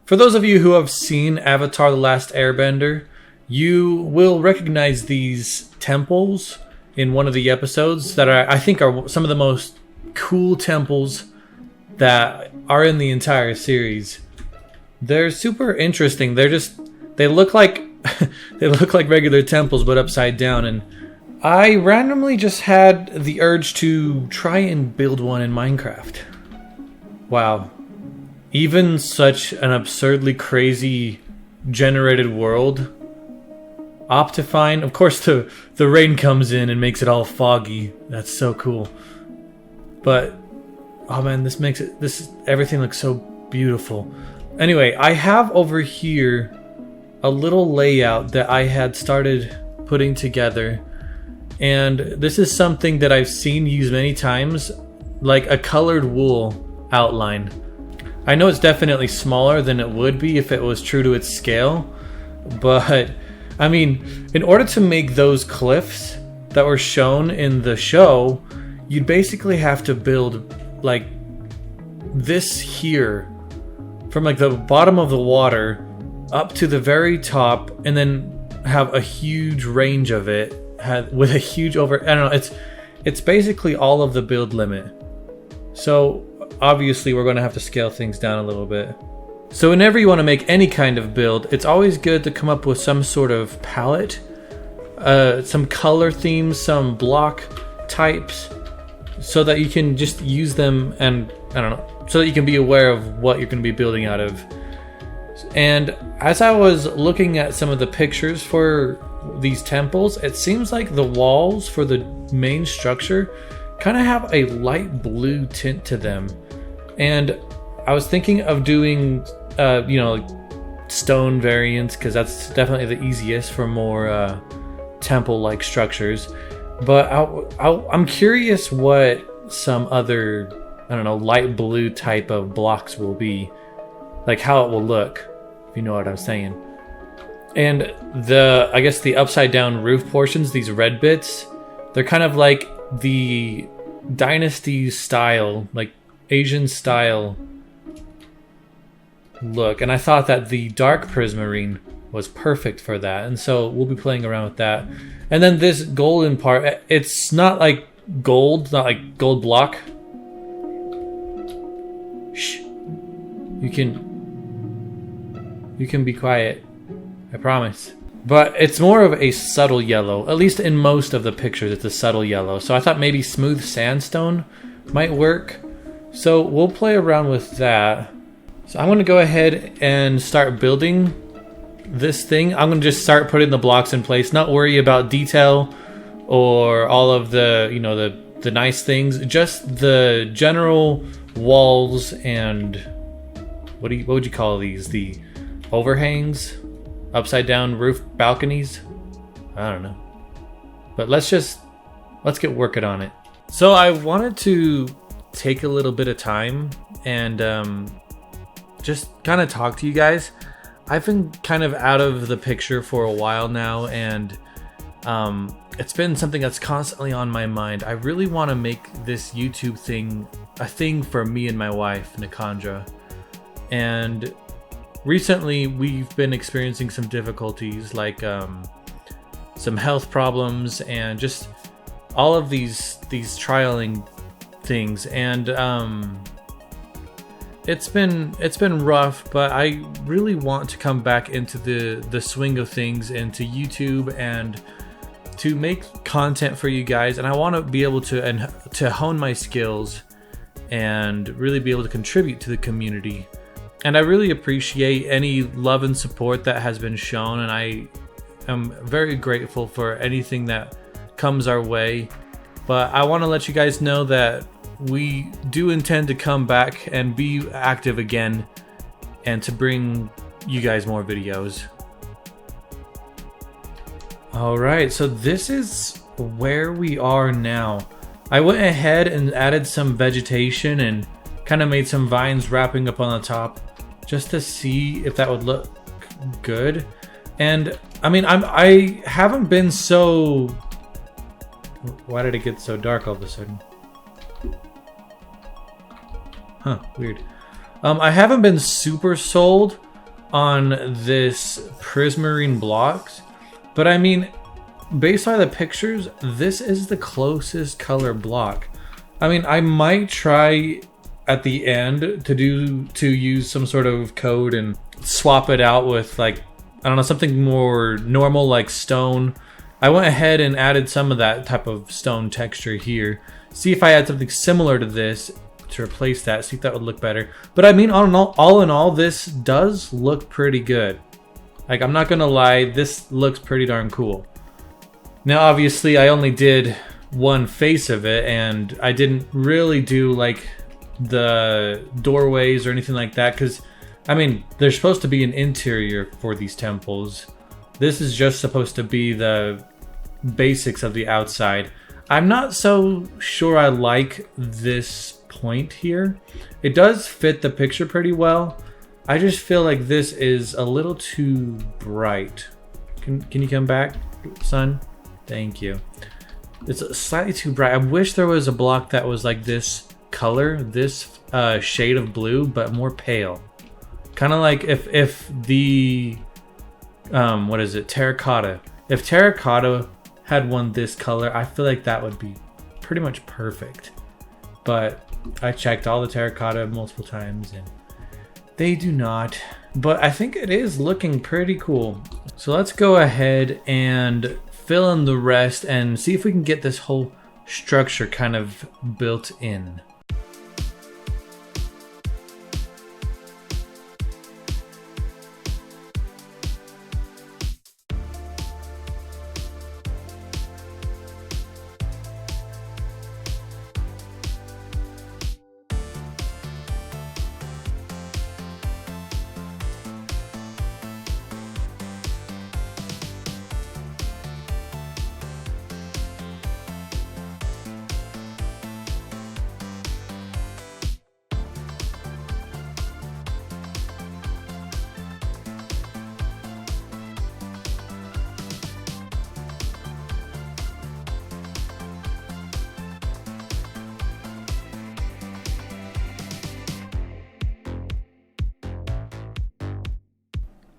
For those of you who have seen Avatar: The Last Airbender, you will recognize these temples in one of the episodes that I think are some of the most cool temples that are in the entire series. They're super interesting. They look like they look like regular temples but upside down, and I randomly just had the urge to try and build one in Minecraft. Wow. Even such an absurdly crazy generated world. Optifine. Of course the rain comes in and makes it all foggy. That's so cool. But oh man, everything looks so beautiful. Anyway, I have over here a little layout that I had started putting together. And this is something that I've seen used many times, like a colored wool outline. I know it's definitely smaller than it would be if it was true to its scale, but I mean, in order to make those cliffs that were shown in the show, you'd basically have to build like this here, from like the bottom of the water up to the very top, and then have a huge range of it with a huge I don't know, it's basically all of the build limit. So obviously we're going to have to scale things down a little bit. So whenever you want to make any kind of build, it's always good to come up with some sort of palette, some color themes, some block types, so that you can just use them, and I don't know, so that you can be aware of what you're going to be building out of. And as I was looking at some of the pictures for these temples, it seems like the walls for the main structure kind of have a light blue tint to them. And I was thinking of doing, like stone variants, because that's definitely the easiest for more temple-like structures. But I'm curious what some other, I don't know, light blue type of blocks will be, like how it will look, if you know what I'm saying. And I guess the upside down roof portions, these red bits, they're kind of like the dynasty style, like Asian style look. And I thought that the dark prismarine was perfect for that. And so we'll be playing around with that. And then this golden part, it's not like gold, not like gold block. Shh. You can be quiet. I promise. But it's more of a subtle yellow. At least in most of the pictures, it's a subtle yellow. So I thought maybe smooth sandstone might work. So we'll play around with that. So I'm going to go ahead and start building this thing. I'm going to just start putting the blocks in place. Not worry about detail or all of the, the nice things. Just the general walls and what would you call these? The overhangs? Upside down roof balconies? I don't know. But let's get working on it. So I wanted to take a little bit of time and just kind of talk to you guys. I've been kind of out of the picture for a while now, and it's been something that's constantly on my mind. I really want to make this YouTube thing a thing for me and my wife, Nikandra. And recently, we've been experiencing some difficulties, like some health problems and just all of these trialing things. And it's been rough, but I really want to come back into the swing of things, into YouTube, and to make content for you guys. And I want to be able to hone my skills and really be able to contribute to the community. And I really appreciate any love and support that has been shown, and I am very grateful for anything that comes our way. But I want to let you guys know that we do intend to come back and be active again, and to bring you guys more videos. Alright, so this is where we are now. I went ahead and added some vegetation and kind of made some vines wrapping up on the top, just to see if that would look good. And I mean, I haven't been so... Why did it get so dark all of a sudden? Huh, weird. I haven't been super sold on this prismarine blocks, but I mean, based on the pictures, this is the closest color block. I mean, I might try at the end to use some sort of code and swap it out with, like, I don't know, something more normal like stone. I went ahead and added some of that type of stone texture here. See if I add something similar to this to replace that, see if that would look better. But I mean, all in all, this does look pretty good. Like, I'm not gonna lie, this looks pretty darn cool. Now, obviously, I only did one face of it, and I didn't really do like the doorways or anything like that, because I mean, there's supposed to be an interior for these temples. This is just supposed to be the basics of the outside. I'm not so sure I like this point here. It does fit the picture pretty well. I just feel like this is a little too bright. Can you come back, son? Thank you. It's slightly too bright. I wish there was a block that was like this color, this shade of blue, but more pale. Kind of like if the what is it, terracotta. If terracotta had one this color, I feel like that would be pretty much perfect. But I checked all the terracotta multiple times and they do not. But I think it is looking pretty cool. So let's go ahead and fill in the rest and see if we can get this whole structure kind of built in.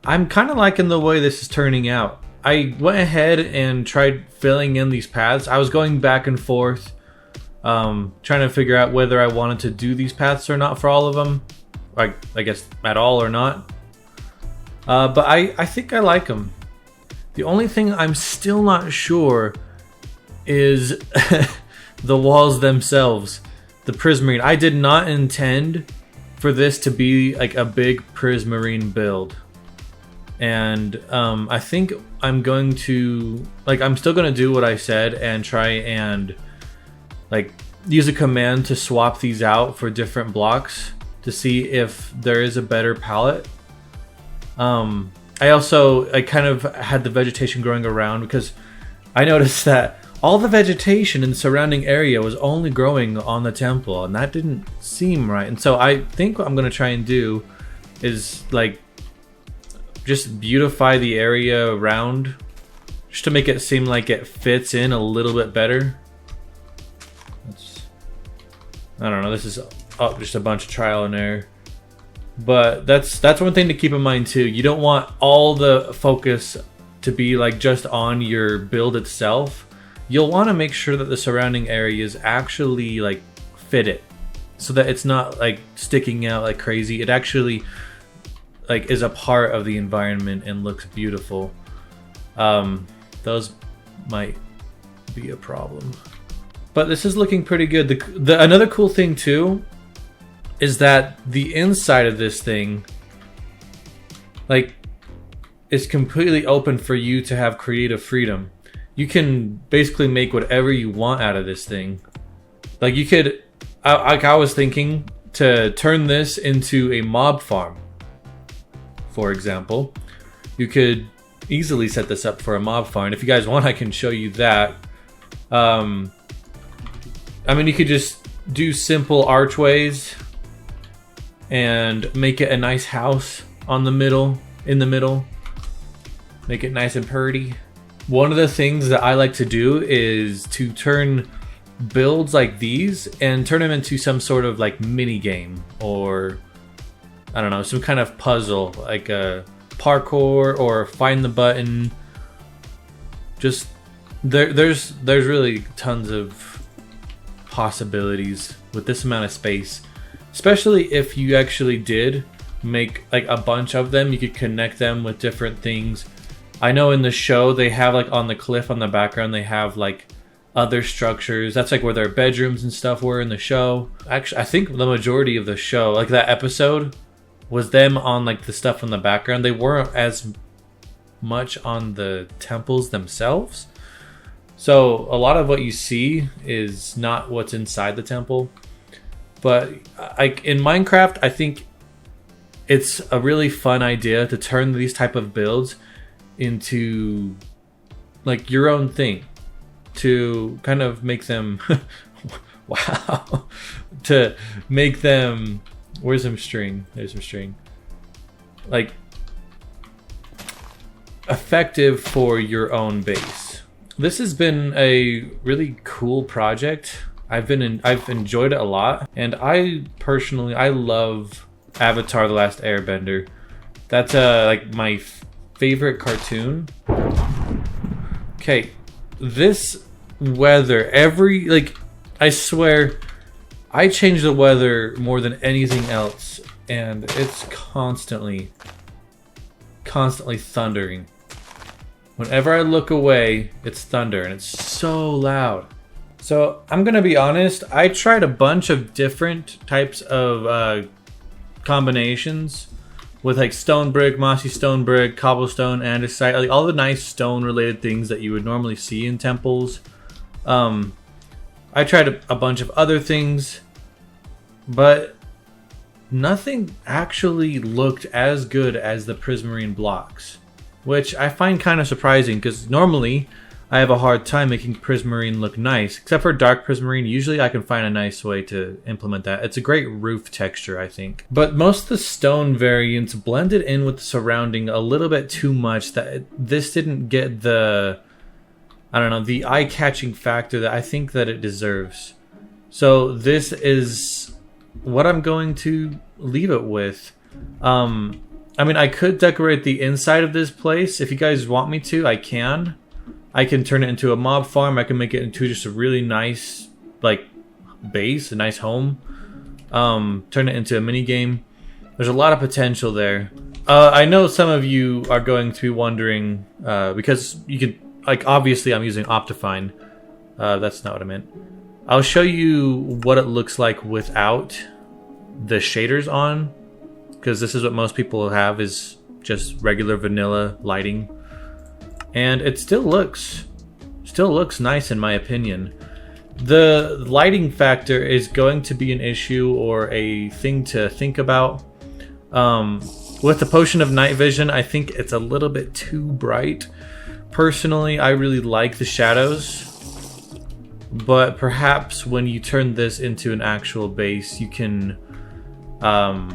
I'm kind of liking the way this is turning out. I went ahead and tried filling in these paths. I was going back and forth, trying to figure out whether I wanted to do these paths or not for all of them. I guess at all or not. But I think I like them. The only thing I'm still not sure is the walls themselves. The prismarine. I did not intend for this to be like a big prismarine build. And I think I'm going to, like, I'm still going to do what I said and try and like use a command to swap these out for different blocks to see if there is a better palette. I kind of had the vegetation growing around because I noticed that all the vegetation in the surrounding area was only growing on the temple, and that didn't seem right. And so I think what I'm going to try and do is like just beautify the area around just to make it seem like it fits in a little bit better. I don't know, this is just a bunch of trial and error. But that's one thing to keep in mind too. You don't want all the focus to be like just on your build itself. You'll want to make sure that the surrounding areas actually like fit it, so that it's not like sticking out like crazy. It actually like is a part of the environment and looks beautiful. Those might be a problem, but this is looking pretty good. Another cool thing too is that the inside of this thing like is completely open for you to have creative freedom. You can basically make whatever you want out of this thing. Like you could, I was thinking to turn this into a mob farm. For example, you could easily set this up for a mob farm. If you guys want, I can show you that. I mean, you could just do simple archways and make it a nice house in the middle. Make it nice and pretty. One of the things that I like to do is to turn builds like these and turn them into some sort of like mini game or I don't know, some kind of puzzle, like a parkour or find the button. Just there's really tons of possibilities with this amount of space, especially if you actually did make like a bunch of them. You could connect them with different things. I know in the show they have like on the cliff on the background, they have like other structures. That's like where their bedrooms and stuff were in the show. Actually, I think the majority of the show, like that episode, was them on like the stuff in the background. They weren't as much on the temples themselves. So a lot of what you see is not what's inside the temple. But like in Minecraft, I think it's a really fun idea to turn these type of builds into like your own thing, to kind of make them wow, to make them, where's some string, there's some string, like effective for your own base. This has been a really cool project. I've enjoyed it a lot, and I love Avatar: The Last Airbender. That's like my favorite cartoon. Okay, this weather, I swear I change the weather more than anything else, and it's constantly thundering. Whenever I look away, it's thunder, and it's so loud. So I'm gonna be honest, I tried a bunch of different types of combinations with like stone brick, mossy stone brick, cobblestone, andesite, like all the nice stone related things that you would normally see in temples. I tried a bunch of other things, but nothing actually looked as good as the prismarine blocks, which I find kind of surprising because normally I have a hard time making prismarine look nice. Except for dark prismarine, usually I can find a nice way to implement that. It's a great roof texture, I think. But most of the stone variants blended in with the surrounding a little bit too much, that this didn't get the, I don't know, the eye-catching factor that I think that it deserves. So this is what I'm going to leave it with. I mean, I could decorate the inside of this place. If you guys want me to, I can. I can turn it into a mob farm. I can make it into just a really nice, like, base, a nice home. Turn it into a mini game. There's a lot of potential there. I know some of you are going to be wondering, because you can, like, obviously I'm using Optifine. That's not what I meant. I'll show you what it looks like without the shaders on, because this is what most people have, is just regular vanilla lighting. And it still looks nice in my opinion. The lighting factor is going to be an issue or a thing to think about. With the potion of night vision, I think it's a little bit too bright. Personally, I really like the shadows, but perhaps when you turn this into an actual base, you can, I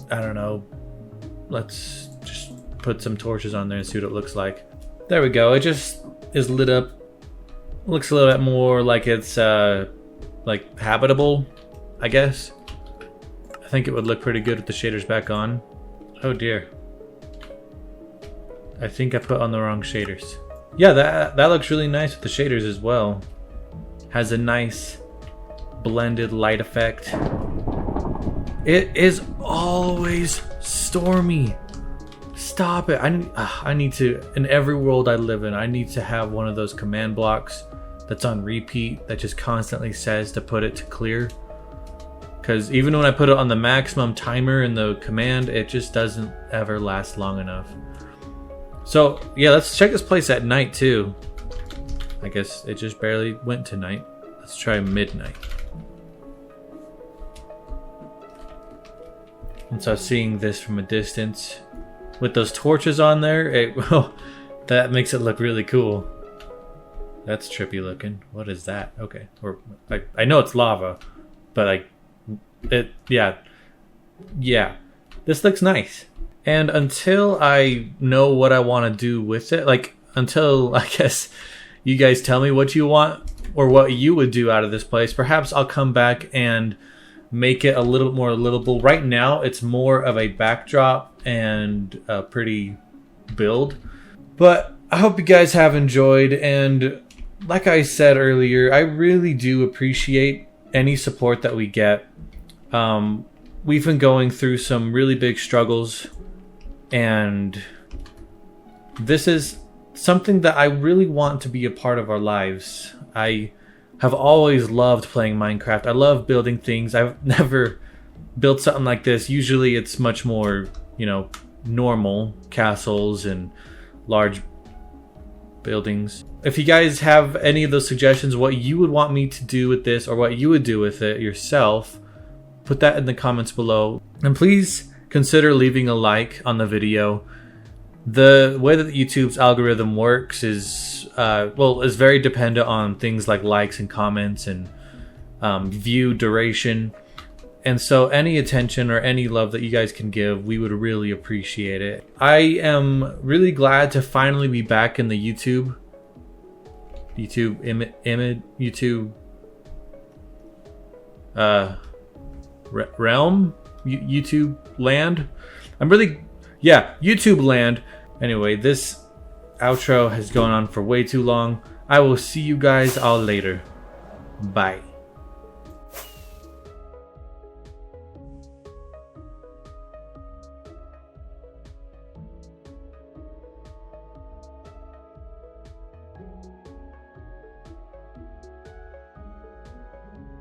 don't know, let's just put some torches on there and see what it looks like. There we go. It just is lit up. Looks a little bit more like it's like habitable, I guess. I think it would look pretty good with the shaders back on. Oh dear. I think I put on the wrong shaders. Yeah, that looks really nice with the shaders as well. Has a nice blended light effect. It is always stormy. Stop it. I need to, in every world I live in, I need to have one of those command blocks that's on repeat that just constantly says to put it to clear. Because even when I put it on the maximum timer in the command, it just doesn't ever last long enough. So yeah, let's check this place at night too. I guess it just barely went to night. Let's try midnight. And so seeing this from a distance with those torches on there, that makes it look really cool. That's trippy looking. What is that? Okay, or I know it's lava, but yeah. This looks nice. And until I know what I want to do with it, until I guess you guys tell me what you want or what you would do out of this place, perhaps I'll come back and make it a little more livable. Right now, it's more of a backdrop and a pretty build. But I hope you guys have enjoyed, and like I said earlier, I really do appreciate any support that we get. We've been going through some really big struggles, and this is something that I really want to be a part of our lives. I have always loved playing Minecraft. I love building things. I've never built something like this. Usually it's much more, normal castles and large buildings. If you guys have any of those suggestions, what you would want me to do with this, or what you would do with it yourself, put that in the comments below. And please consider leaving a like on the video. The way that YouTube's algorithm works is very dependent on things like likes and comments and view duration. And so any attention or any love that you guys can give, we would really appreciate it. I am really glad to finally be back in the YouTube realm, YouTube land. YouTube land. Anyway, this outro has gone on for way too long. I will see you guys all later. Bye.